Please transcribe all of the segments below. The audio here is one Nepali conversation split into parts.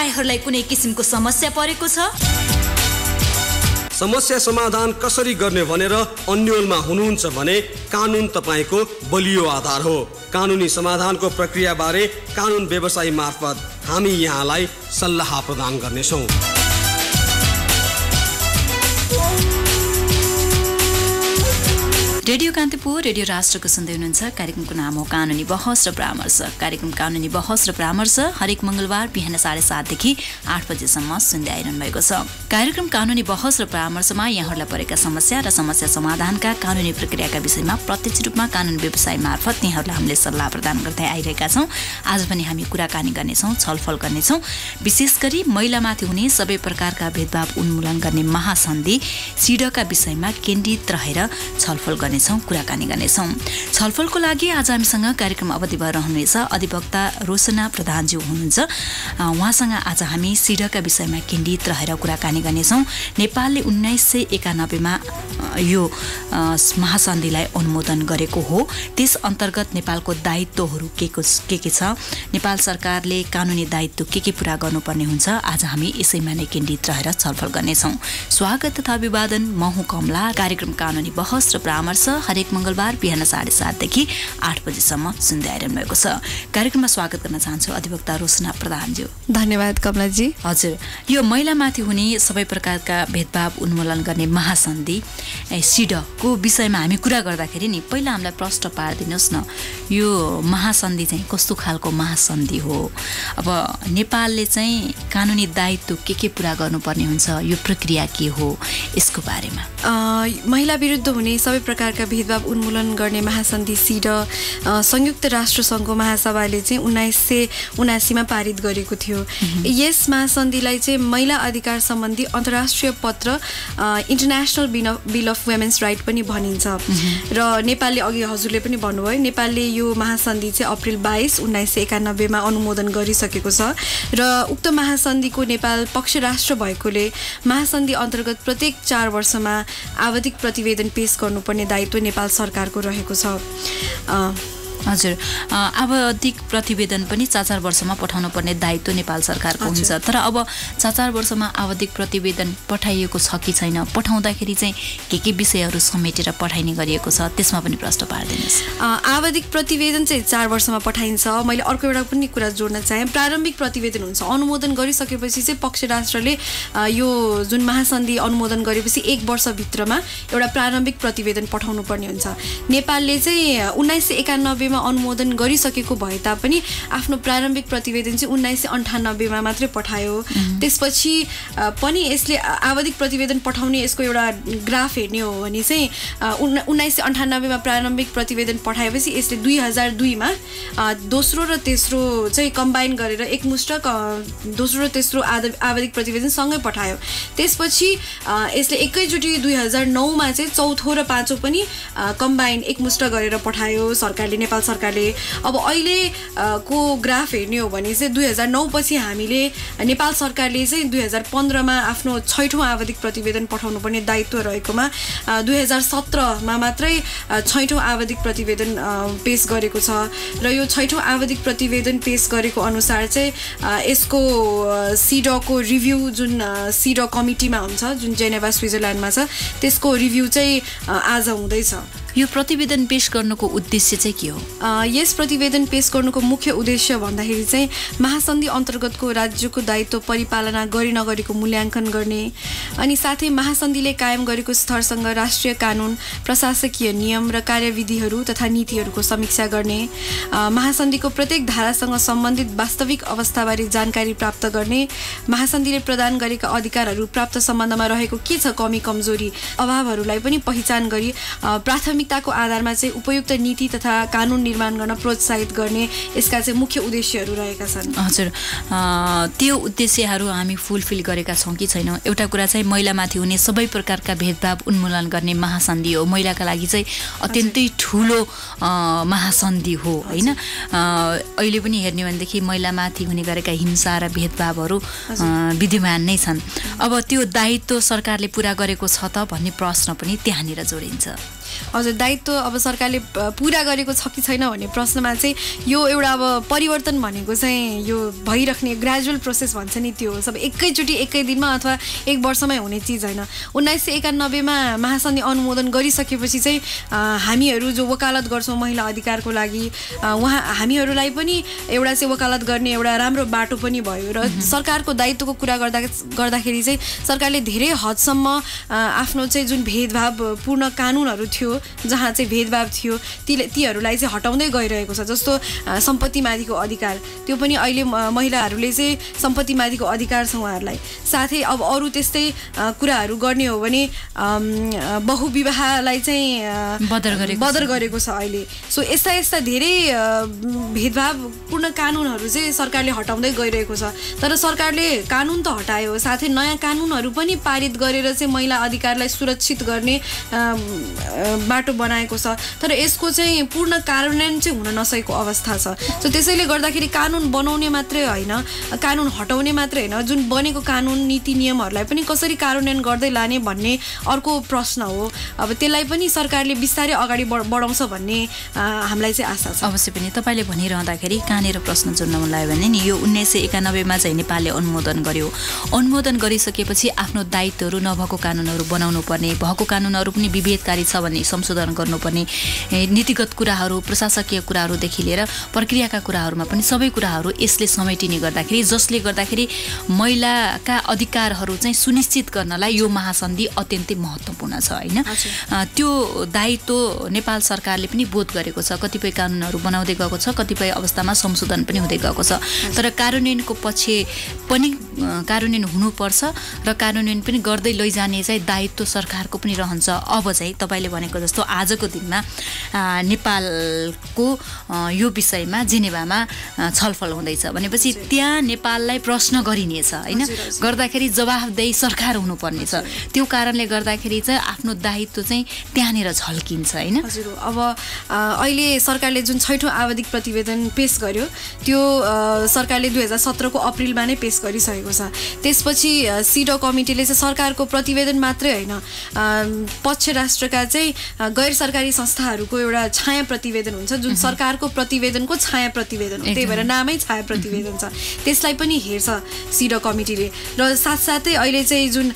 तपाईहरूलाई कुनै किसिमको समस्या परेको छ? समस्या समाधान कसरी गर्ने भनेर अन्योलमा हुनुहुन्छ भने कानुन तपाईँको बलियो आधार हो। कानुनी समाधानको प्रक्रियाबारे कानुन व्यवसायी मार्फत हामी यहाँलाई सल्लाह प्रदान गर्नेछौँ। रेडियो कान्तिपुर, रेडियो राष्ट्रको सुन्दै हुनुहुन्छ। कार्यक्रमको नाम हो कानुनी बहस र परामर्श। कार्यक्रम कानुनी बहस र परामर्श हरेक मंगलबार बिहान 7:30 देखि 8 बजेसम्म सुन्दै आइरहनु भएको छ। कार्यक्रम कानुनी बहस र परामर्शमा यहाँहरूलाई परेका समस्या र समस्या समाधानका कानुनी प्रक्रियाका विषयमा प्रत्यक्ष रूपमा कानुन व्यवसाय मार्फत यहाँहरूलाई हामीले सल्लाह प्रदान गर्दै आइरहेका छौँ। आज पनि हामी कुराकानी गर्नेछौँ, छलफल गर्नेछौँ। विशेष गरी महिलामाथि हुने सबै प्रकारका भेदभाव उन्मूलन गर्ने महासन्धि सिडका विषयमा केन्द्रित रहेर छलफल गर्नेछौँ, कुराकानी गर्नेछौँ। छलफलको लागि आज हामीसँग कार्यक्रम अवधिभर रहनुहुनेछ अधिवक्ता रोशना प्रधानज्यू हुनुहुन्छ। उहाँसँग आज हामी सिडका विषयमा केन्द्रित रहेर कुराकानी गर्नेछौँ। नेपालले 1991 मा यो महासन्धिलाई अनुमोदन गरेको हो। त्यस अन्तर्गत नेपालको दायित्वहरू के छ, नेपाल सरकारले कानुनी दायित्व के पूरा गर्नुपर्ने हुन्छ, आज हामी यसैमा नै केन्द्रित रहेर छलफल गर्नेछौँ। स्वागत तथा अभिवादन, म हुँ कमला। कार्यक्रम कानुनी बहस र परामर्श हरेक मंगलबार बिहान 7:30 देखि 8 बजेसम्म सुन्दै आइरहनु भएको छ। कार्यक्रममा स्वागत गर्न चाहन्छु अधिवक्ता रोशना प्रधानज्यू। धन्यवाद कमलाजी। हजुर, यो महिलामाथि हुने सबै प्रकारका भेदभाव उन्मूलन गर्ने महासन्धि सिडको विषयमा हामी कुरा गर्दाखेरि नि पहिला हामीलाई प्रश्न पारिदिनुहोस् न, यो महासन्धि चाहिँ कस्तो खालको महासन्धि हो? अब नेपालले चाहिँ कानुनी दायित्व के पूरा गर्नुपर्ने हुन्छ, यो प्रक्रिया के हो, यसको बारेमा? महिला विरुद्ध हुने सबै प्रकारका भेदभाव उन्मूलन गर्ने महासन्धि सिड संयुक्त राष्ट्र सङ्घको महासभाले चाहिँ 1979 मा पारित गरेको थियो। यस महासन्धिलाई चाहिँ महिला अधिकार सम्बन्धी अन्तर्राष्ट्रिय पत्र international bill of women's right पनि भनिन्छ। र नेपालले, अघि हजुरले पनि भन्नुभयो, नेपालले यो महासन्धि चाहिँ अप्रिल 22, 1991 मा अनुमोदन गरिसकेको छ। र उक्त महासन्धिको नेपाल पक्ष राष्ट्र भएकोले महासन्धि अन्तर्गत प्रत्येक 4 वर्षमा आवधिक प्रतिवेदन पेश गर्नुपर्ने दायित्व नेपाल सरकारको रहेको छ। हजुर, आवधिक प्रतिवेदन पनि 4 वर्षमा पठाउनु पर्ने दायित्व नेपाल सरकारको हुन्छ। तर अब 4 वर्षमा आवधिक प्रतिवेदन पठाइएको छ कि छैन, पठाउँदाखेरि चाहिँ के विषयहरू समेटेर पठाइने गरिएको छ, त्यसमा पनि प्रश्न पारिदिनुहोस्। आवधिक प्रतिवेदन चाहिँ 4 वर्षमा पठाइन्छ। मैले अर्को एउटा पनि कुरा जोड्न चाहेँ, प्रारम्भिक प्रतिवेदन हुन्छ। अनुमोदन गरिसकेपछि चाहिँ पक्ष राष्ट्रले यो जुन महासन्धि अनुमोदन गरेपछि 1 वर्षभित्रमा एउटा प्रारम्भिक प्रतिवेदन पठाउनु पर्ने हुन्छ। नेपालले चाहिँ 1991 मा अनुमोदन गरिसकेको भए तापनि आफ्नो प्रारम्भिक प्रतिवेदन चाहिँ 1998 मा मात्रै पठायो। त्यसपछि पनि यसले आवधिक प्रतिवेदन पठाउने यसको एउटा ग्राफ हेर्ने हो भने चाहिँ 1998 मा प्रारम्भिक प्रतिवेदन पठाएपछि यसले 2002 मा दोस्रो र तेस्रो चाहिँ कम्बाइन गरेर एकमुष्ट दोस्रो र तेस्रो आवधिक प्रतिवेदन सँगै पठायो। त्यसपछि यसले एकैचोटि 2009 मा चाहिँ चौथो र पाँचौं पनि कम्बाइन एकमुष्ट गरेर पठायो सरकारले, नेपाल सरकारले। अब अहिलेको ग्राफ हेर्ने हो भने चाहिँ 2009 पछि हामीले नेपाल सरकारले चाहिँ 2015 मा आफ्नो 6औं आवधिक प्रतिवेदन पठाउनु पर्ने दायित्व रहेकोमा 2017 मा मात्रै 6औं आवधिक प्रतिवेदन पेश गरेको छ। र यो 6औं आवधिक प्रतिवेदन पेश गरेको अनुसार चाहिँ यसको सिडको रिभ्यू जुन सिड कमिटीमा हुन्छ, जुन जेनेभा स्विजरल्यान्डमा छ, त्यसको रिभ्यू चाहिँ आज हुँदैछ। यो प्रतिवेदन पेश गर्नुको उद्देश्य चाहिँ के हो? यस प्रतिवेदन पेश गर्नुको मुख्य उद्देश्य भन्दाखेरि चाहिँ महासन्धि अन्तर्गतको राज्यको दायित्व परिपालना गरी नगरेको मूल्याङ्कन गर्ने, अनि साथै महासन्धिले कायम गरेको स्तरसँग राष्ट्रिय कानुन, प्रशासकीय नियम र कार्यविधिहरू तथा नीतिहरूको समीक्षा गर्ने, महासन्धिको प्रत्येक धारासँग सम्बन्धित वास्तविक अवस्थाबारे जानकारी प्राप्त गर्ने, महासन्धिले प्रदान गरेका अधिकारहरू प्राप्त सम्बन्धमा रहेको के छ कमी कमजोरी अभावहरूलाई पनि पहिचान गरी प्राथमिकताको आधारमा चाहिँ उपयुक्त नीति तथा कानुन निर्माण गर्न प्रोत्साहित गर्ने यसका चाहिँ मुख्य उद्देश्यहरू रहेका छन्। हजुर, त्यो उद्देश्यहरू हामी फुलफिल गरेका छौँ कि छैनौँ? एउटा कुरा चाहिँ महिलामाथि हुने सबै प्रकारका भेदभाव उन्मूलन गर्ने महासन्धि हो। महिलाका लागि चाहिँ अत्यन्तै ठुलो महासन्धि हो, होइन? अहिले पनि हेर्ने भनेदेखि महिलामाथि हुने गरेका हिंसा र भेदभावहरू विद्यमान नै छन्। अब त्यो दायित्व सरकारले पुरा गरेको छ त भन्ने प्रश्न पनि त्यहाँनिर जोडिन्छ। हजुर, दायित्व अब सरकारले पुरा गरेको छ कि छैन भन्ने प्रश्नमा चाहिँ यो एउटा अब परिवर्तन भनेको चाहिँ यो भइराख्ने ग्रेजुअल प्रोसेस भन्छ नि, त्यो सब एकैचोटि एकै दिनमा अथवा एक वर्षमै हुने चिज होइन। 1991मा महासन्धि अनुमोदन गरिसकेपछि चाहिँ हामीहरू जो वकालत गर्छौँ महिला अधिकारको लागि, हामीहरूलाई पनि एउटा चाहिँ वकालत गर्ने एउटा राम्रो बाटो पनि भयो। र सरकारको दायित्वको कुरा गर्दाखेरि चाहिँ सरकारले धेरै हदसम्म आफ्नो चाहिँ जुन भेदभावपूर्ण कानुनहरू थियो, जहाँ चाहिँ भेदभाव थियो, तीहरूलाई चाहिँ हटाउँदै गइरहेको छ। जस्तो सम्पत्तिमाथिको अधिकार, त्यो पनि अहिले महिलाहरूले चाहिँ सम्पत्तिमाथिको अधिकार छ उहाँहरूलाई। साथै अब अरू त्यस्तै कुराहरू गर्ने हो भने बहुविवाहलाई चाहिँ बदर गरेको छ अहिले। सो यस्ता धेरै भेदभावपूर्ण कानुनहरू चाहिँ सरकारले हटाउँदै गइरहेको छ। तर सरकारले कानुन त हटायो, साथै नयाँ कानुनहरू पनि पारित गरेर चाहिँ महिला अधिकारलाई सुरक्षित गर्ने बाटो बनाएको छ। तर यसको चाहिँ पूर्ण कार्यान्वयन चाहिँ हुन नसकेको अवस्था छ। सो त्यसैले गर्दाखेरि कानुन बनाउने मात्रै होइन, कानुन हटाउने मात्रै होइन, जुन बनेको कानुन नीति नियमहरूलाई पनि कसरी कार्यान्वयन गर्दै लाने भन्ने अर्को प्रश्न हो। अब त्यसलाई पनि सरकारले बिस्तारै अगाडि बढाउँछ भन्ने हामीलाई चाहिँ आशा छ। अवश्य पनि तपाईँले भनिरहँदाखेरि कहाँनिर प्रश्न जोड्न मन लाग्यो भने नि, यो 1991मा चाहिँ नेपालले अनुमोदन गर्यो। अनुमोदन गरिसकेपछि आफ्नो दायित्वहरू नभएको कानुनहरू बनाउनु पर्ने, भएको कानुनहरू पनि विभेदकारी छ भन्ने संशोधन गर्नुपर्ने, नीतिगत कुराहरू प्रशासकीय कुराहरूदेखि लिएर प्रक्रियाका कुराहरूमा पनि सबै कुराहरू यसले समेटिने गर्दाखेरि, जसले गर्दाखेरि महिलाका अधिकारहरू चाहिँ सुनिश्चित गर्नलाई यो महासन्धि अत्यन्तै महत्त्वपूर्ण छ होइन। त्यो दायित्व नेपाल सरकारले पनि बोध गरेको छ। कतिपय कानुनहरू बनाउँदै गएको छ, कतिपय अवस्थामा संशोधन पनि हुँदै गएको छ। तर कार्यान्वयनको पछि पनि कार्यान्वयन हुनुपर्छ र कार्यान्वयन पनि गर्दै लैजाने चाहिँ दायित्व सरकारको पनि रहन्छ। अब चाहिँ तपाईँले भनेको जस्तो आजको दिनमा नेपालको यो विषयमा जेनेभामा छलफल हुँदैछ भनेपछि त्यहाँ नेपाललाई प्रश्न गरिनेछ होइन, गर्दाखेरि जवाफदेही सरकार हुनुपर्ने छ। त्यो कारणले गर्दाखेरि चाहिँ आफ्नो दायित्व चाहिँ त्यहाँनिर झल्किन्छ होइन। हजुर, अब अहिले सरकारले जुन 6औं आवधिक प्रतिवेदन पेश गर्यो, त्यो सरकारले 2017को अप्रिलमा नै पेश गरिसकेको छ। त्यसपछि सिडो कमिटीले चाहिँ सरकारको प्रतिवेदन मात्रै होइन, पक्ष राष्ट्रका चाहिँ गैर सरकारी संस्थाहरूको एउटा छाया प्रतिवेदन हुन्छ, जुन सरकारको प्रतिवेदनको छाया प्रतिवेदन हो, त्यही भएर नामै छाया प्रतिवेदन छ। त्यसलाई पनि हेर्छ सिडो कमिटीले। र साथसाथै अहिले चाहिँ जुन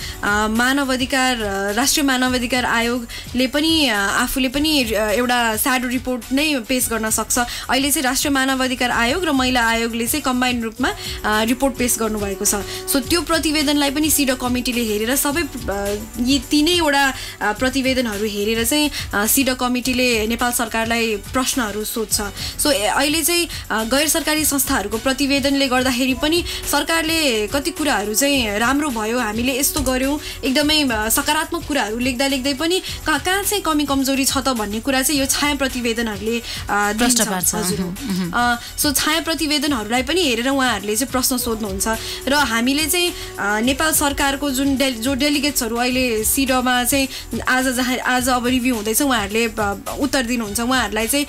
राष्ट्रिय मानवाधिकार आयोगले पनि आफूले पनि एउटा स्याडो रिपोर्ट नै पेश गर्न सक्छ। अहिले चाहिँ राष्ट्रिय मानवाधिकार आयोग र महिला आयोगले चाहिँ कम्बाइन्ड रूपमा रिपोर्ट पेश गर्नुभएको छ। सो त्यो प्रतिवेदनलाई पनि सिडो कमिटीले हेरेर सबै यी तीनैवटा प्रतिवेदनहरू हेरेर चाहिँ सिडो कमिटीले नेपाल सरकारलाई प्रश्नहरू सोध्छ। सो अहिले चाहिँ गैर सरकारी संस्थाहरूको प्रतिवेदनले गर्दाखेरि पनि सरकारले कति कुराहरू चाहिँ राम्रो भयो, हामीले यस्तो गऱ्यौँ, एकदमै सकारात्मक कुराहरू लेख्दै पनि कहाँ चाहिँ कमी कमजोरी छ त भन्ने कुरा चाहिँ यो छाया प्रतिवेदनहरूले प्रश्न पार्छ। सो छाया प्रतिवेदनहरूलाई पनि हेरेर उहाँहरूले चाहिँ प्रश्न सोध्नुहुन्छ। र हामीले चाहिँ नेपाल सरकारको जो डेलिगेट्सहरू अहिले सिडोमा चाहिँ आज अब रिभ्यू हुँदैछ, उहाँहरूले उत्तर दिनुहुन्छ। उहाँहरूलाई चाहिँ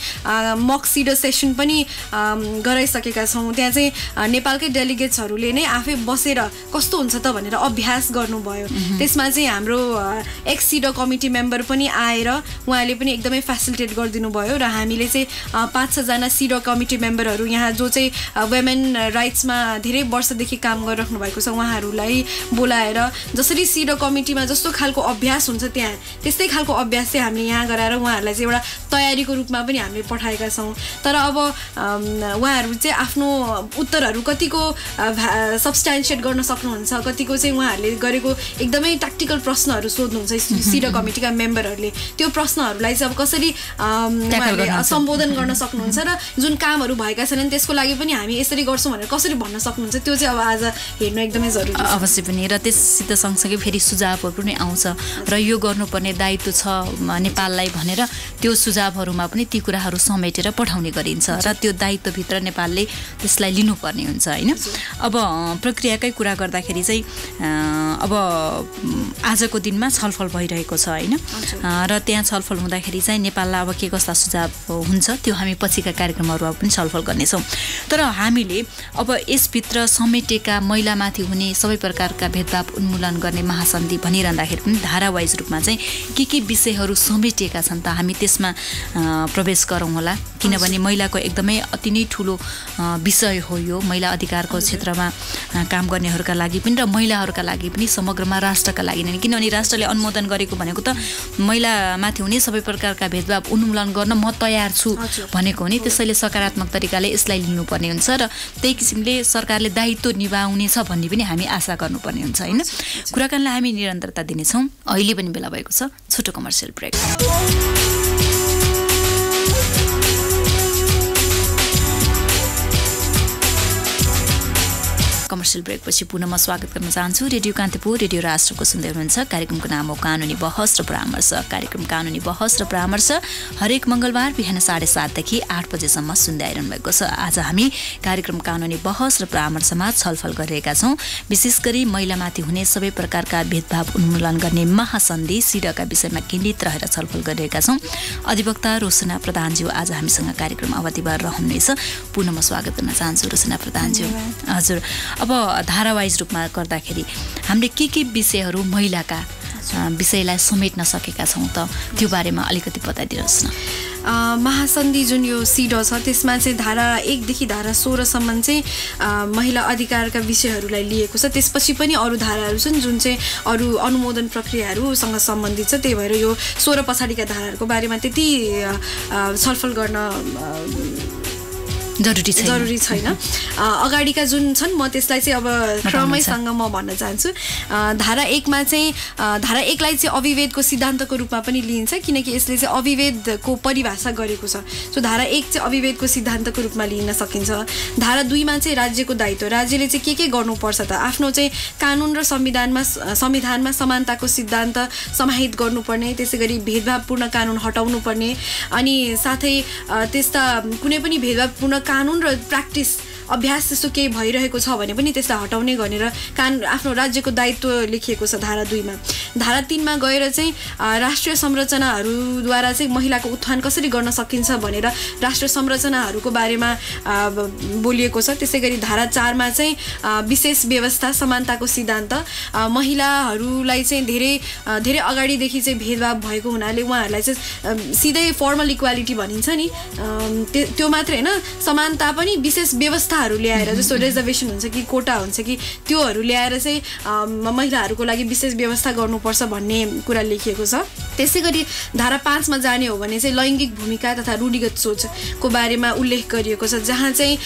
मक सिडो सेसन पनि गराइसकेका छौँ। त्यहाँ चाहिँ नेपालकै डेलिगेट्सहरूले नै आफै बसेर कस्तो हुन्छ त भनेर अभ्यास गर्नुभयो। त्यसमा चाहिँ हाम्रो एक्स सिडो कमिटी मेम्बर पनि आएर उहाँले पनि एकदमै फेसिलिटेट गरिदिनु भयो। र हामीले चाहिँ 5-6 जना सिडो कमिटी मेम्बरहरू यहाँ जो चाहिँ वुमेन राइट्समा धेरै वर्षदेखि काम गरिराख्नु भएको छ, उहाँहरूलाई बोलाएर जसरी सिडो कमिटीमा जस्तो खालको अभ्यास हुन्छ त्यहाँ त्यस्तै खालको अभ्यास चाहिँ हामीले यहाँ गराएर उहाँहरूलाई चाहिँ एउटा तयारीको रूपमा पनि हामीले पठाएका छौँ। तर अब उहाँहरू चाहिँ आफ्नो उत्तरहरू कतिको सब्सटेन्सिएट गर्न सक्नुहुन्छ, कतिको चाहिँ उहाँहरूले गरेको एकदमै ट्याक्टिकल प्रश्नहरू सोध्नुहुन्छ सिडो कमिटीका मेम्बरहरूले। त्यो प्रश्नहरूलाई चाहिँ अब कसरी सम्बोधन गर्न सक्नुहुन्छ र जुन कामहरू भएका छैनन् त्यसको लागि पनि हामी यसरी गर्छौँ भनेर कसरी भन्न सक्नुहुन्छ, त्यो चाहिँ अब आज हेर्नु एकदमै जरुरी छ। अवश्य पनि। र त्यससित सँगसँगै फेरि सुझावहरू पनि आउँछ र यो गर्नुपर्ने दायित्व छ नेपाललाई भनेर त्यो सुझावहरूमा पनि ती कुराहरू समेटेर पठाउने गरिन्छ र त्यो दायित्वभित्र नेपालले त्यसलाई लिनुपर्ने हुन्छ होइन। अब प्रक्रियाकै कुरा गर्दाखेरि चाहिँ अब आजको दिनमा छलफल भइरहेको छ होइन, र त्यहाँ छलफल हुँदाखेरि चाहिँ नेपाललाई अब के कस्ता सुझाव हुन्छ त्यो हामी पछिका कार्यक्रमहरूमा पनि छलफल गर्नेछौँ। तर हामीले अब यसभित्र समेटेका महिलामाथि हुने सबै प्रकारका भेदभाव उन्मूलन गर्ने महासन्धि भनिरहँदाखेरि पनि धारावाइज रूपमा चाहिँ के विषयहरू समेटिएका छन् त हामी त्यसमा प्रवेश गरौँ होला, किनभने महिलाको एकदमै अति नै ठुलो विषय हो यो। महिला अधिकारको क्षेत्रमा काम गर्नेहरूका लागि पनि र महिलाहरूका लागि पनि समग्रमा राष्ट्रका लागि नै, किनभने राष्ट्रले अनुमोदन गरेको भनेको त महिलामाथि हुने सबै प्रकारका भेदभाव उन्मूलन गर्न म तयार छु भनेको हो नि। त्यसैले सकारात्मक तरिकाले यसलाई लिनुपर्ने हुन्छ र त्यही किसिमले सरकारले दायित्व निभाउनेछ भन्ने पनि हामी आशा गर्नुपर्ने हुन्छ होइन। कुराकानीलाई हामी निरन्तरता दिनेछौँ। अहिले पनि बेला भएको छ छोटो कमर्सियल ब्रेक। कमर्सियल ब्रेकपछि पुनः म स्वागत गर्न चाहन्छु। रेडियो कान्तिपुर, रेडियो राष्ट्रको सुन्दै हुनुहुन्छ। कार्यक्रमको नाम हो कानुनी बहस र परामर्श। कार्यक्रम कानुनी बहस र परामर्श हरेक मङ्गलबार बिहान 7:30 देखि 8 बजेसम्म सुन्दै आइरहनु भएको छ। आज हामी कार्यक्रम कानुनी बहस र परामर्शमा छलफल गरिरहेका छौँ। विशेष गरी महिलामाथि हुने सबै प्रकारका भेदभाव उन्मूलन गर्ने महासन्धि सिडका विषयमा केन्द्रित रहेर छलफल गरिरहेका छौँ। अधिवक्ता रोशना प्रधानज्यू आज हामीसँग कार्यक्रम अवधिभर रहनुहुनेछ। पुनः म स्वागत गर्न चाहन्छु रोशना प्रधानज्यू। हजुर, अब धारावाहिज रूपमा गर्दाखेरि हामीले के विषयहरू महिलाका विषयलाई समेट्न सकेका छौँ त, त्यो बारेमा अलिकति बताइदिनुहोस् न। महासन्धि जुन यो सिडो छ त्यसमा चाहिँ धारा 1 देखि धारा 16 सम्म चाहिँ महिला अधिकारका विषयहरूलाई लिएको छ। त्यसपछि पनि अरू धाराहरू छन् जुन चाहिँ अरू अनुमोदन प्रक्रियाहरूसँग सम्बन्धित छ। त्यही भएर यो 16 पछाडिका धाराहरूको बारेमा त्यति छलफल गर्न जरुरी छैन। अगाडिका जुन छन् म त्यसलाई चाहिँ अब क्रमैसँग म भन्न चाहन्छु। धारा 1 मा चाहिँ धारा 1 लाई चाहिँ अविभेदको सिद्धान्तको रूपमा पनि लिइन्छ, किनकि यसले चाहिँ अविभेदको परिभाषा गरेको छ। सो धारा 1 चाहिँ अविभेदको सिद्धान्तको रूपमा लिन सकिन्छ। धारा 2 मा चाहिँ राज्यको दायित्व, राज्यले चाहिँ के गर्नुपर्छ त, आफ्नो चाहिँ कानुन र संविधानमा समानताको सिद्धान्त समाहित गर्नुपर्ने, त्यसै गरी भेदभावपूर्ण कानुन हटाउनु पर्ने, अनि साथै त्यस्ता कुनै पनि भेदभावपूर्ण कानुन र प्र्याक्टिस अभ्यास त्यस्तो केही भइरहेको छ भने पनि त्यसलाई हटाउने भनेर आफ्नो राज्यको दायित्व लेखिएको छ धारा 2 मा। धारा 3 मा गएर चाहिँ राष्ट्रिय संरचनाहरूद्वारा चाहिँ महिलाको उत्थान कसरी गर्न सकिन्छ भनेर राष्ट्रिय संरचनाहरूको बारेमा बोलिएको छ। त्यसै गरी धारा 4 मा चाहिँ विशेष व्यवस्था, समानताको सिद्धान्त, महिलाहरूलाई चाहिँ धेरै अगाडिदेखि चाहिँ भेदभाव भएको हुनाले उहाँहरूलाई चाहिँ सिधै फर्मल इक्वालिटी भनिन्छ नि, त्यो मात्रै होइन, समानता पनि विशेष व्यवस्थाहरू ल्याएर, जस्तो रिजर्भेसन हुन्छ कि कोटा हुन्छ कि त्योहरू ल्याएर चाहिँ महिलाहरूको लागि विशेष व्यवस्था गर्नुपर्छ भन्ने कुरा लेखिएको छ। त्यसै गरी धारा 5 मा जाने हो भने चाहिँ लैङ्गिक भूमिका तथा रूढिगत सोचको बारेमा उल्लेख गरिएको छ, जहाँ चाहिँ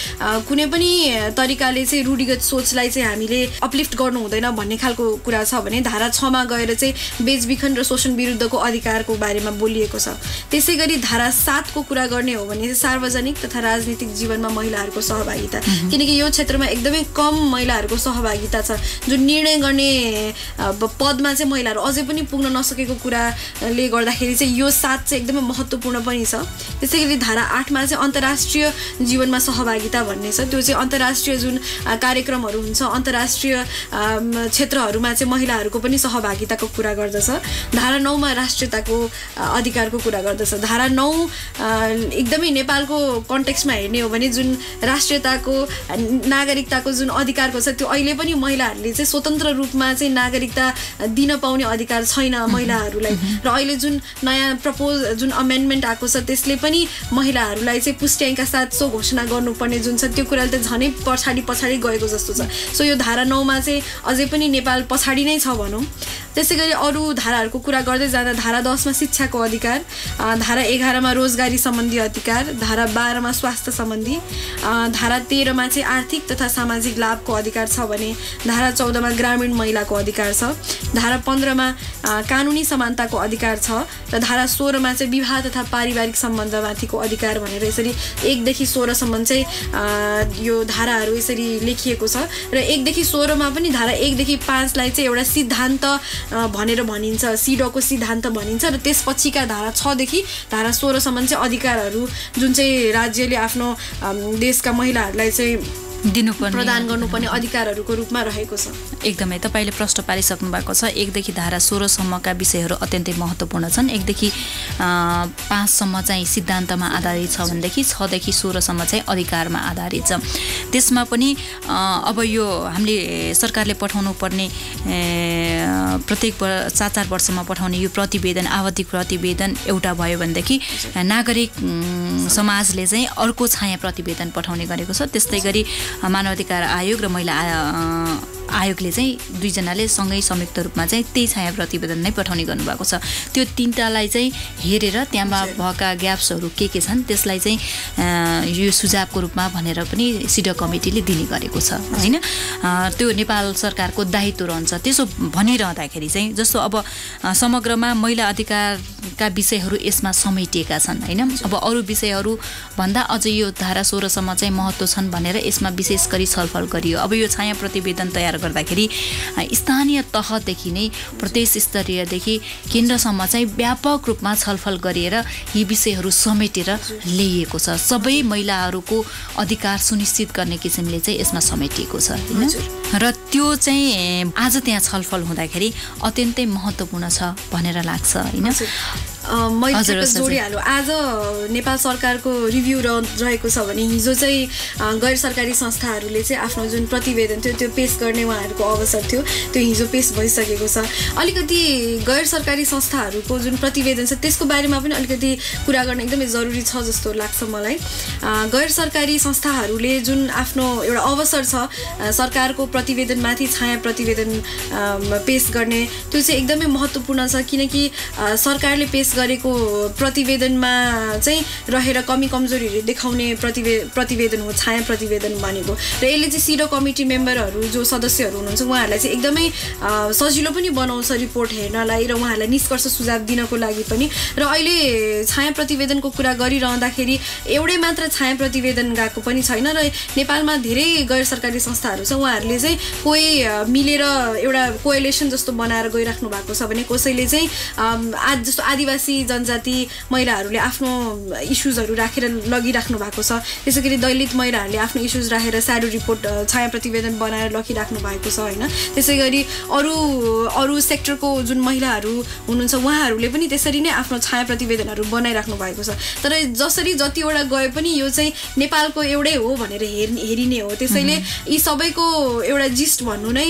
कुनै पनि तरिकाले चाहिँ रूढिगत सोचलाई चाहिँ हामीले अपलिफ्ट गर्नु हुँदैन भन्ने खालको कुरा छ भने धारा 6 मा गएर चाहिँ बेचबिखन र शोषण विरुद्धको अधिकारको बारेमा बोलिएको छ। त्यसै गरी धारा 7 को कुरा गर्ने हो भने सार्वजनिक तथा राजनीतिक जीवनमा महिलाहरूको सहभागिता, किनकि यो क्षेत्रमा एकदमै कम महिलाहरूको सहभागिता छ। जुन निर्णय गर्ने पदमा चाहिँ महिलाहरू अझै पनि पुग्न नसकेको कुराले गर्दाखेरि चाहिँ यो 7 चाहिँ एकदमै महत्त्वपूर्ण पनि छ। त्यसै गरी धारा 8 मा चाहिँ अन्तर्राष्ट्रिय जीवनमा सहभागिता भन्ने छ। त्यो चाहिँ अन्तर्राष्ट्रिय जुन कार्यक्रमहरू हुन्छ, अन्तर्राष्ट्रिय क्षेत्रहरूमा चाहिँ महिलाहरूको पनि सहभागिताको कुरा गर्दछ। धारा 9 मा राष्ट्रियताको अधिकारको कुरा गर्दछ। धारा 9 एकदमै नेपालको कन्टेक्स्टमा हेर्ने हो भने जुन राष्ट्रियताको नागरिकताको जुन अधिकारको छ त्यो अहिले पनि महिलाहरूले चाहिँ स्वतन्त्र रूपमा चाहिँ नागरिकता दिन पाउने अधिकार छैन महिलाहरूलाई। र अहिले जुन नयाँ जुन अमेन्डमेन्ट आएको छ त्यसले पनि महिलाहरूलाई चाहिँ पुष्ट्याइका साथ सो घोषणा गर्नुपर्ने जुन छ त्यो कुराले त झनै पछाडि गएको जस्तो छ। सो यो धारा 9 मा चाहिँ अझै पनि नेपाल पछाडि नै छ भनौँ। त्यसै गरी अरू धाराहरूको कुरा गर्दै जाँदा धारा 10 मा शिक्षाको अधिकार, धारा 11 मा रोजगारी सम्बन्धी अधिकार, धारा 12 मा स्वास्थ्य सम्बन्धी, धारा 13 मा चाहिँ आर्थिक तथा सामाजिक लाभको अधिकार छ भने धारा 14 मा ग्रामीण महिलाको अधिकार छ, धारा 15 मा कानुनी समानताको अधिकार छ र धारा 16 मा चाहिँ विवाह तथा पारिवारिक सम्बन्धमाथिको अधिकार भनेर यसरी 1 देखि 16 सम्म चाहिँ यो धाराहरू यसरी लेखिएको छ। र 1 देखि 16 मा पनि धारा 1 देखि 5 लाई चाहिँ एउटा सिद्धान्त भनेर भनिन्छ, सिडोको सिद्धान्त भनिन्छ। र त्यसपछिका धारा 6 देखि धारा 16 सम्म चाहिँ अधिकारहरू जुन चाहिँ राज्यले आफ्नो देशका महिलाहरूलाई चाहिँ दिनुपर्ने प्रदान गर्नुपर्ने अधिकारहरूको रूपमा रहेको छ। एकदमै तपाईँले प्रश्न पारिसक्नु भएको छ। 1 देखि धारा 16 सम्मका विषयहरू अत्यन्तै महत्त्वपूर्ण छन्। 1 देखि 5 सम्म चाहिँ सिद्धान्तमा आधारित छ भनेदेखि 6 देखि 16 सम्म चाहिँ अधिकारमा आधारित छ। त्यसमा पनि अब यो हामीले सरकारले पठाउनु पर्ने प्रत्येक 4 वर्षमा पठाउने यो प्रतिवेदन आवधिक प्रतिवेदन एउटा भयो भनेदेखि नागरिक समाजले चाहिँ अर्को छाया प्रतिवेदन पठाउने गरेको छ। त्यस्तै गरी मानव अधिकार आयोग र महिला आयोगले चाहिँ दुईजनाले सँगै संयुक्त रूपमा चाहिँ त्यही छाया प्रतिवेदन नै पठाउने गर्नुभएको छ। त्यो तीनटालाई चाहिँ हेरेर त्यहाँमा भएका ग्याप्सहरू के छन् त्यसलाई चाहिँ यो सुझावको रूपमा भनेर पनि सिडक कमिटीले दिने गरेको छ हैन। त्यो नेपाल सरकारको दायित्व रहन्छ। त्यसो भनिरहँदाखेरि चाहिँ जस्तो अब समग्रमा महिला अधिकारका विषयहरू यसमा समेटिएका छन् हैन। अब अरू विषयहरू भन्दा अझ यो धारा 16 सम्म चाहिँ महत्त्व छन् भनेर यसमा विशेष गरी छलफल गरियो। अब यो छाया प्रतिवेदन तयार गर्दाखेरि स्थानीय तहदेखि नै प्रदेश स्तरीयदेखि केन्द्रसम्म चाहिँ व्यापक रूपमा छलफल गरेर यी विषयहरू समेटेर ल्याइएको छ। सबै महिलाहरूको अधिकार सुनिश्चित गर्ने किसिमले चाहिँ यसमा समेटिएको छ हैन। र त्यो चाहिँ आज त्यहाँ छलफल हुँदाखेरि अत्यन्तै महत्त्वपूर्ण छ भनेर लाग्छ हैन। मैले जोडिहाल्नु आज नेपाल सरकारको रिभ्यू रहेको छ भने हिजो चाहिँ गैर सरकारी संस्थाहरूले चाहिँ आफ्नो जुन प्रतिवेदन थियो त्यो पेश गर्ने उहाँहरूको अवसर थियो। त्यो हिजो पेश भइसकेको छ। अलिकति गैर सरकारी संस्थाहरूको जुन प्रतिवेदन छ त्यसको बारेमा पनि अलिकति कुरा गर्न एकदमै जरुरी छ जस्तो लाग्छ मलाई। गैर सरकारी संस्थाहरूले जुन आफ्नो एउटा अवसर छ सरकारको प्रतिवेदनमाथि छाया प्रतिवेदन पेश गर्ने त्यो चाहिँ एकदमै महत्त्वपूर्ण छ। किनकि सरकारले पेश गरेको प्रतिवेदनमा चाहिँ रहेर कमी कमजोरीहरू देखाउने प्रतिवेदन हो छाया प्रतिवेदन भनेको। र यसले चाहिँ सिडो कमिटी मेम्बरहरू जो सदस्यहरू हुनुहुन्छ उहाँहरूलाई चाहिँ एकदमै सजिलो पनि बनाउँछ रिपोर्ट हेर्नलाई र उहाँहरूलाई निष्कर्ष सुझाव दिनको लागि पनि। र अहिले छाया प्रतिवेदनको कुरा गरिरहँदाखेरि एउटै मात्र छाया प्रतिवेदन गएको पनि छैन र नेपालमा धेरै गैर सरकारी संस्थाहरू छ। उहाँहरूले चाहिँ कोही मिलेर एउटा कोएलिसन जस्तो बनाएर गइराख्नु भएको छ भने कसैले चाहिँ आज जस्तो आदिवासी जनजाति महिलाहरूले आफ्नो इस्युजहरू राखेर लगिराख्नु भएको छ। त्यसै गरी दलित महिलाहरूले आफ्नो इस्युज राखेर स्याडो रिपोर्ट छाया प्रतिवेदन बनाएर लगिराख्नु भएको छ हैन। त्यसै गरी अरू सेक्टरको जुन महिलाहरू हुनुहुन्छ उहाँहरूले पनि त्यसरी नै आफ्नो छाया प्रतिवेदनहरू बनाइराख्नु भएको छ। तर जसरी जतिवटा गए पनि यो चाहिँ नेपालको एउटै हो भनेर हेरिने हो। त्यसैले यी सबैको एउटा जिस्ट भन्नु नै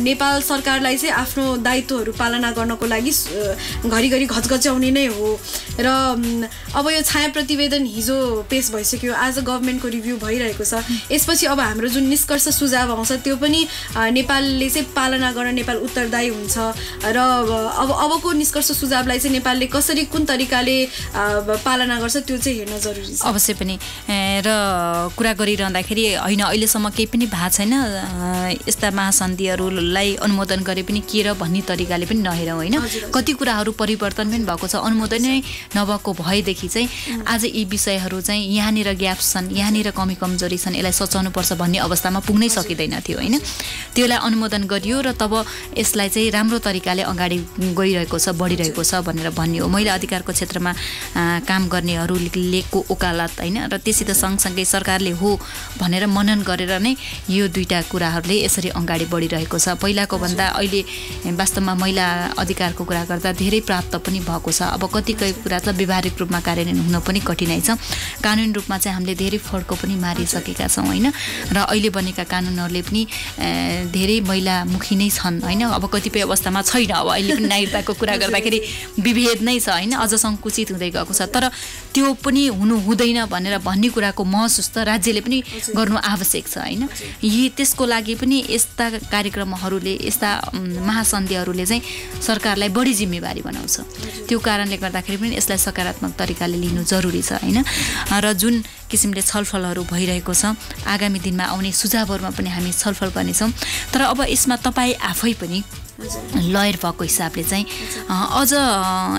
नेपाल सरकारलाई चाहिँ आफ्नो दायित्वहरू पालना गर्नको लागि घरिघरि घचघच्याउने नै हो। र अब यो छाया प्रतिवेदन हिजो पेश भइसक्यो। आज गभर्नमेन्टको रिभ्यू भइरहेको छ। यसपछि अब हाम्रो जुन निष्कर्ष सुझाव आउँछ त्यो पनि नेपालले चाहिँ पालना गर्न नेपाल उत्तरदायी हुन्छ। र अबको निष्कर्ष सुझावलाई चाहिँ नेपालले कसरी कुन तरिकाले पालना गर्छ त्यो चाहिँ हेर्न जरुरी छ। अवश्य पनि र कुरा गरिरहँदाखेरि होइन अहिलेसम्म केही पनि भएको छैन यस्ता महासन्धिहरूलाई अनुमोदन गरे पनि के र भन्ने तरिकाले पनि नहेरौँ होइन। कति कुराहरू परिवर्तन पनि भएको छ। अनुमोदनै नभएको भएदेखि चाहिँ आज यी विषयहरू चाहिँ यहाँनिर ग्याप्स छन् यहाँनिर कमी कमजोरी छन् यसलाई सच्याउनुपर्छ भन्ने अवस्थामा पुग्नै सकिँदैन थियो होइन। त्यसलाई अनुमोदन गरियो र तब यसलाई चाहिँ राम्रो तरिकाले अगाडि गइरहेको छ बढिरहेको छ भनेर भन्ने हो। महिला अधिकारको क्षेत्रमा काम गर्नेहरूको वकालत होइन र त्यससित सँगसँगै सरकारले हो भनेर मनन गरेर नै यो दुईटा कुराहरूले यसरी अगाडि बढिरहेको छ। पहिलाको भन्दा अहिले वास्तवमा महिला अधिकारको कुरा गर्दा धेरै प्राप्त पनि भएको छ। अब कतिपय कुरा त व्यावहारिक रूपमा कार्यान्वयन हुन पनि कठिनाइ छ। कानुनी रूपमा चाहिँ हामीले धेरै फड्को पनि मारिसकेका छौँ होइन। र अहिले बनेका कानुनहरूले पनि धेरै महिलामुखी नै छन् होइन। अब कतिपय अवस्थामा छैन। अब अहिले पनि नागरिकताको कुरा गर्दाखेरि विभेद नै छ होइन। अझ सङ्कुचित हुँदै गएको छ। तर त्यो पनि हुनु हुँदैन भनेर भन्ने कुराको महसुस त राज्यले पनि गर्नु आवश्यक छ होइन। त्यसको लागि पनि यस्ता कार्यक्रमहरूले यस्ता महासन्धिहरूले चाहिँ सरकारलाई बढी जिम्मेवारी बनाउँछ। त्यो कारणले गर्दाखेरि पनि यसलाई सकारात्मक तरिकाले लिनु जरुरी छ होइन। र जुन किसिमले छलफलहरू भइरहेको छ आगामी दिनमा आउने सुझावहरूमा पनि हामी छलफल गर्नेछौँ। तर अब यसमा तपाईँ आफै पनि लयर भएको हिसाबले चाहिँ अझ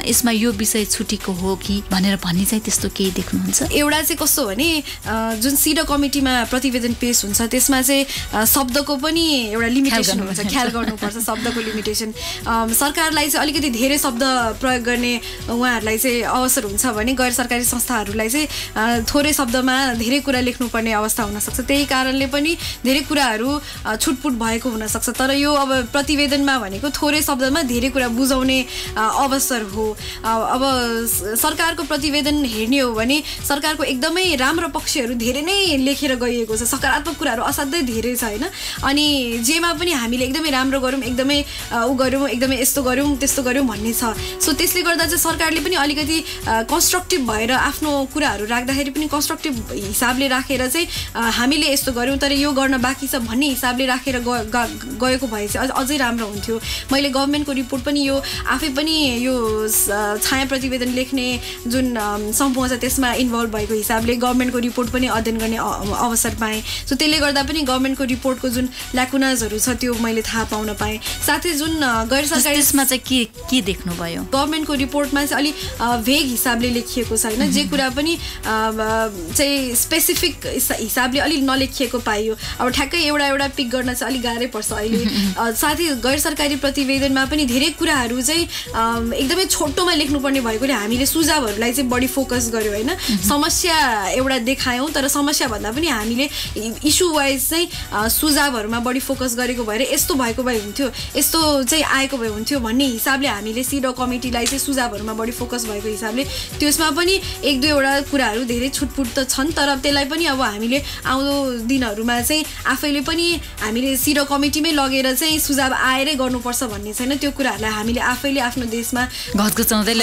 यसमा यो विषय छुटेको हो कि भनेर भन्ने चाहिँ त्यस्तो केही देख्नुहुन्छ? एउटा चाहिँ कस्तो भने जुन सिडा कमिटीमा प्रतिवेदन पेश हुन्छ त्यसमा चाहिँ शब्दको पनि एउटा लिमिटेसन हुन्छ, ख्याल गर्नुपर्छ शब्दको लिमिटेसन। सरकारलाई चाहिँ अलिकति धेरै शब्द प्रयोग गर्ने उहाँहरूलाई चाहिँ अवसर हुन्छ भने गैर सरकारी संस्थाहरूलाई चाहिँ थोरै शब्दमा धेरै कुरा लेख्नुपर्ने अवस्था हुनसक्छ। त्यही कारणले पनि धेरै कुराहरू छुटपुट भएको हुनसक्छ। तर यो अब प्रतिवेदनमा भनेको थोरै शब्दमा धेरै कुरा बुझाउने अवसर हो। अब सरकारको प्रतिवेदन हेर्ने हो भने सरकारको एकदमै राम्रो पक्षहरू धेरै नै लेखेर गइएको छ, सकारात्मक कुराहरू असाध्यै धेरै छ होइन। अनि जेमा पनि हामीले एकदमै राम्रो गरौँ, एकदमै उ गरौँ, एकदमै यस्तो गरौँ त्यस्तो गरौँ भन्ने छ। सो त्यसले गर्दा चाहिँ सरकारले पनि अलिकति कन्स्ट्रक्टिभ भएर आफ्नो कुराहरू राख्दाखेरि पनि कन्स्ट्रक्टिभ हिसाबले राखेर चाहिँ हामीले यस्तो गऱ्यौँ तर यो गर्न बाँकी छ भन्ने हिसाबले राखेर गएको भए चाहिँ अझै राम्रो हुन्थ्यो। मैले गभर्मेन्टको रिपोर्ट पनि यो आफै पनि यो छाया प्रतिवेदन लेख्ने जुन समूह छ त्यसमा इन्भल्भ भएको हिसाबले गभर्मेन्टको रिपोर्ट पनि अध्ययन गर्ने अवसर पाएँ। सो त्यसले गर्दा पनि गभर्मेन्टको रिपोर्टको जुन ल्याकुनाजहरू छ त्यो मैले थाहा पाउन पाएँ। साथै जुन गैर सरकारी त्यसमा चाहिँ के देख्नुभयो? गभर्मेन्टको रिपोर्टमा चाहिँ अलिक भेग हिसाबले लेखिएको छ होइन, जे कुरा पनि चाहिँ स्पेसिफिक हिसाबले अलिक नलेखिएको पाइयो। अब ठ्याक्कै एउटा पिक गर्न चाहिँ अलिक गाह्रै पर्छ अहिले। साथै गैर सरकारी प्रतिवेदनमा पनि धेरै कुराहरू चाहिँ एकदमै छोटोमा लेख्नुपर्ने भएकोले हामीले सुझावहरूलाई चाहिँ बढी फोकस गर्यौँ होइन। समस्या एउटा देखायौँ तर समस्या भन्दा पनि हामीले इस्यु वाइज चाहिँ सुझावहरूमा बढी फोकस गरेको भएर यस्तो भएको भए हुन्थ्यो, यस्तो चाहिँ आएको भए हुन्थ्यो भन्ने हिसाबले हामीले सिडा कमिटीलाई चाहिँ सुझावहरूमा बढी फोकस भएको हिसाबले त्यसमा पनि एक दुईवटा कुराहरू धेरै छुटपुट त छन्। तर त्यसलाई पनि अब हामीले आउँदो दिनहरूमा चाहिँ आफैले पनि हामीले सिडा कमिटीमै लगेर चाहिँ सुझाव आएरै गर्नुपर्छ भन्ने छैन। त्यो कुराहरूलाई हामीले आफैले आफ्नो देशमा घचघचाउँदै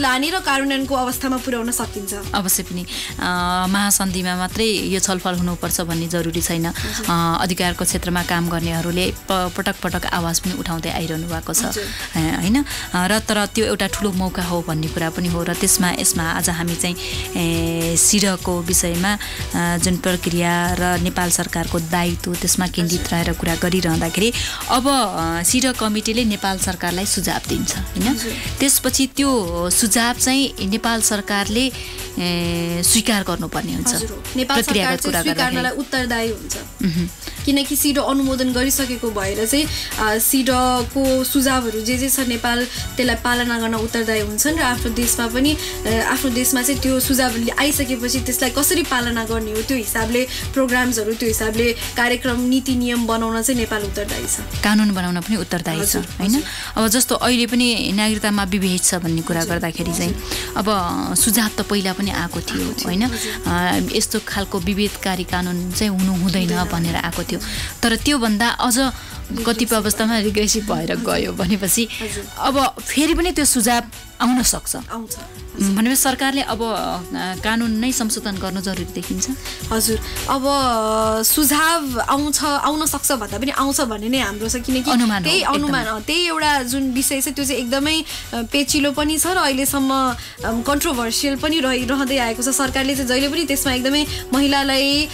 लाने र कार्यान्वयनको अवस्थामा पुर्याउन सकिन्छ। अवश्य पनि महासन्धिमा मात्रै यो छलफल हुनुपर्छ भन्ने जरुरी छैन। अधिकारको क्षेत्रमा काम गर्नेहरूले पटक पटक आवाज पनि उठाउँदै आइरहनु भएको छ होइन। र तर त्यो एउटा ठुलो मौका हो भन्ने कुरा पनि हो। र यसमा आज हामी चाहिँ सिडको विषयमा जुन प्रक्रिया र नेपाल सरकारको दायित्व त्यसमा केन्द्रित रहेर कुरा गरिरहँदाखेरि अब सिडा कमिटीले नेपाल सरकारलाई सुझाव दिन्छ होइन। त्यसपछि त्यो सुझाव चाहिँ नेपाल सरकारले स्वीकार गर्नुपर्ने हुन्छ। नेपाल सरकार चाहिँ स्वीकार गर्नलाई उत्तरदायी हुन्छ किनकि सिडा अनुमोदन गरिसकेको भएर चाहिँ सिडाको सुझावहरू जे छ नेपाल त्यसलाई पालना गर्न उत्तरदायी हुन्छन्। र आफ्नो देशमा पनि आफ्नो देशमा चाहिँ त्यो सुझाव आइसकेपछि त्यसलाई कसरी पालना गर्ने हो त्यो हिसाबले प्रोग्राम्सहरू त्यो हिसाबले कार्यक्रम नीति नियम बनाउन चाहिँ नेपाल उत्तरदायी छ, कानुन बनाउन पनि उत्तरदायी छ होइन। अब जस्तो अहिले पनि नागरिकतामा विभेद छ भन्ने कुरा गर्दाखेरि चाहिँ अब सुझाव त पहिला पनि आएको थियो होइन। यस्तो खालको विभेदकारी कानुन चाहिँ हुनु हुँदैन भनेर आएको थियो। तर त्योभन्दा अझ कतिपय अवस्थामा रिग्रेसिभ भएर गयो भनेपछि अब फेरि पनि त्यो सुझाव आउन सक्छ भनेपछि सरकारले अब कानुन नै संशोधन गर्न जरुरी देखिन्छ। हजुर अब सुझाव आउन सक्छ भन्दा पनि आउँछ भन्ने नै हाम्रो छ किनकि त्यही अनुमान त्यही एउटा जुन विषय छ त्यो चाहिँ एकदमै पेचिलो पनि छ र अहिलेसम्म कन्ट्रोभर्सियल पनि रहँदै आएको छ। सरकारले चाहिँ जहिले पनि त्यसमा एकदमै महिलालाई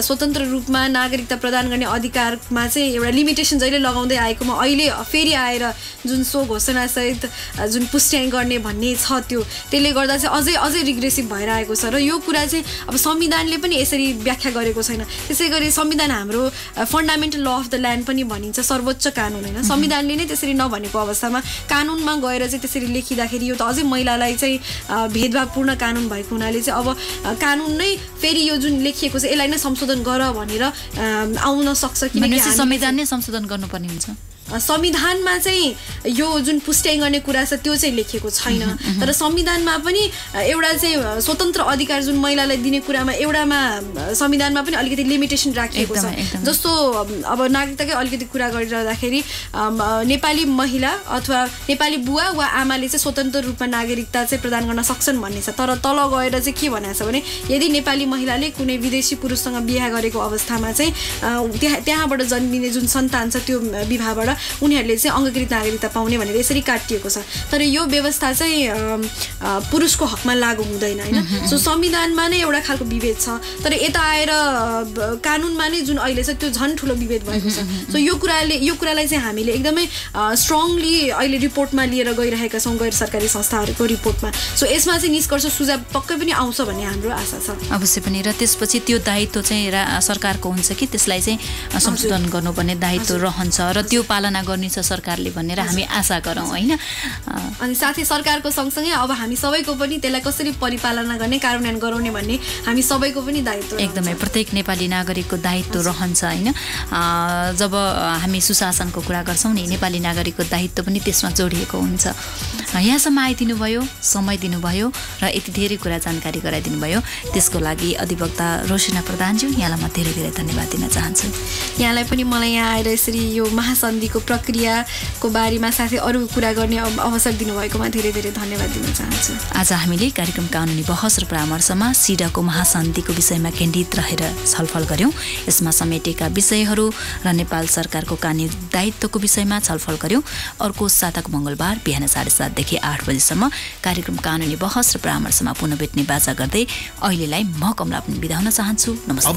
स्वतन्त्र रूपमा नागरिकता प्रदान गर्ने अधिकारमा चाहिँ एउटा लिमिटेसन जहिले लगाउँदै आएकोमा अहिले फेरि आएर जुन सो घोषणासहित जुन पुष्ट्याइ गर्ने भन्ने छ त्यसले गर्दा चाहिँ अझै रिग्रेसिभ भएर आएको छ। र यो कुरा चाहिँ अब संविधानले पनि यसरी व्याख्या गरेको छैन। त्यसै गरी संविधान हाम्रो fundamental law of the land पनि भनिन्छ, सर्वोच्च कानुन होइन। संविधानले नै त्यसरी नभनेको अवस्थामा कानुनमा गएर चाहिँ त्यसरी लेखिँदाखेरि यो त अझै महिलालाई चाहिँ भेदभावपूर्ण कानुन भएको हुनाले चाहिँ अब कानुन नै फेरि यो जुन लेखिएको छ यसलाई नै संशोधन गर भनेर आउन सक्छ किनकि संविधान नै संशोधन गर्नुपर्ने हुन्छ। संविधानमा चाहिँ यो जुन पुष्ट्याइ गर्ने कुरा छ त्यो चाहिँ लेखिएको छैन। तर संविधानमा पनि एउटा चाहिँ स्वतन्त्र अधिकार जुन महिलालाई दिने कुरामा एउटामा संविधानमा पनि अलिकति लिमिटेसन राखिएको छ। जस्तो अब नागरिकताकै अलिकति कुरा गरिरहँदाखेरि नेपाली महिला अथवा नेपाली बुवा वा आमाले चाहिँ स्वतन्त्र रूपमा नागरिकता चाहिँ प्रदान गर्न सक्छन् भन्ने छ। तर तल गएर चाहिँ के भनेको छ भने यदि नेपाली महिलाले कुनै विदेशी पुरुषसँग बिहा गरेको अवस्थामा चाहिँ त्यहाँबाट जन्मिने जुन सन्तान छ त्यो विवाहबाट उनीहरूले चाहिँ अङ्गीकृत नागरिकता पाउने भनेर यसरी काटिएको छ। तर यो व्यवस्था चाहिँ पुरुषको हकमा लागू हुँदैन होइन। सो संविधानमा नै एउटा खालको विभेद छ, तर यता आएर कानुनमा नै जुन अहिले छ त्यो झन् ठुलो विभेद भएको छ। सो यो कुरालाई चाहिँ हामीले एकदमै स्ट्रङली अहिले रिपोर्टमा लिएर गइरहेका छौँ, गैर सरकारी संस्थाहरूको रिपोर्टमा। सो यसमा चाहिँ निष्कर्ष सुझाव पक्कै पनि आउँछ भन्ने हाम्रो आशा छ। अवश्य पनि। र त्यसपछि त्यो दायित्व चाहिँ सरकारको हुन्छ कि त्यसलाई चाहिँ संशोधन गर्नुपर्ने दायित्व रहन्छ र त्यो पालना गर्नेछ सरकारले भनेर हामी आशा गरौँ होइन। अनि साथै सरकारको सँगसँगै अब हामी सबैको पनि त्यसलाई कसरी परिपालना गर्ने, कार्यान्वयन गराउने भन्ने हामी सबैको पनि दायित्व एकदमै प्रत्येक नेपाली नागरिकको दायित्व रहन्छ होइन। जब हामी सुशासनको कुरा गर्छौँ नि नेपाली नागरिकको दायित्व पनि त्यसमा जोडिएको हुन्छ। यहाँसम्म आइदिनु भयो, समय दिनुभयो र यति धेरै कुरा जानकारी गराइदिनु भयो, त्यसको लागि अधिवक्ता रोशना प्रधानज्यू यहाँलाई म धेरै धेरै धन्यवाद दिन चाहन्छु। यहाँलाई पनि मलाई यहाँ आएर यसरी यो महासन्धिको प्रक्रियाको बारेमा साथै अरू कुरा गर्ने अवसर दिनुभएकोमा धेरै धेरै धन्यवाद दिन चाहन्छु। आज हामीले कार्यक्रम कानुनी बहस र परामर्शमा सिडाको महासन्धिको विषयमा केन्द्रित रहेर छलफल गऱ्यौँ। यसमा समेटेका विषयहरू र नेपाल सरकारको कानुनी दायित्वको विषयमा छलफल गऱ्यौँ। अर्को साताको मङ्गलबार बिहान 7:30 देखि 8 बजेसम्म कार्यक्रम कानुनी बहस र परामर्शमा पुनः भेट्ने बाचा गर्दै अहिलेलाई म कमला पनि बिदा हुन चाहन्छु। नमस्कार।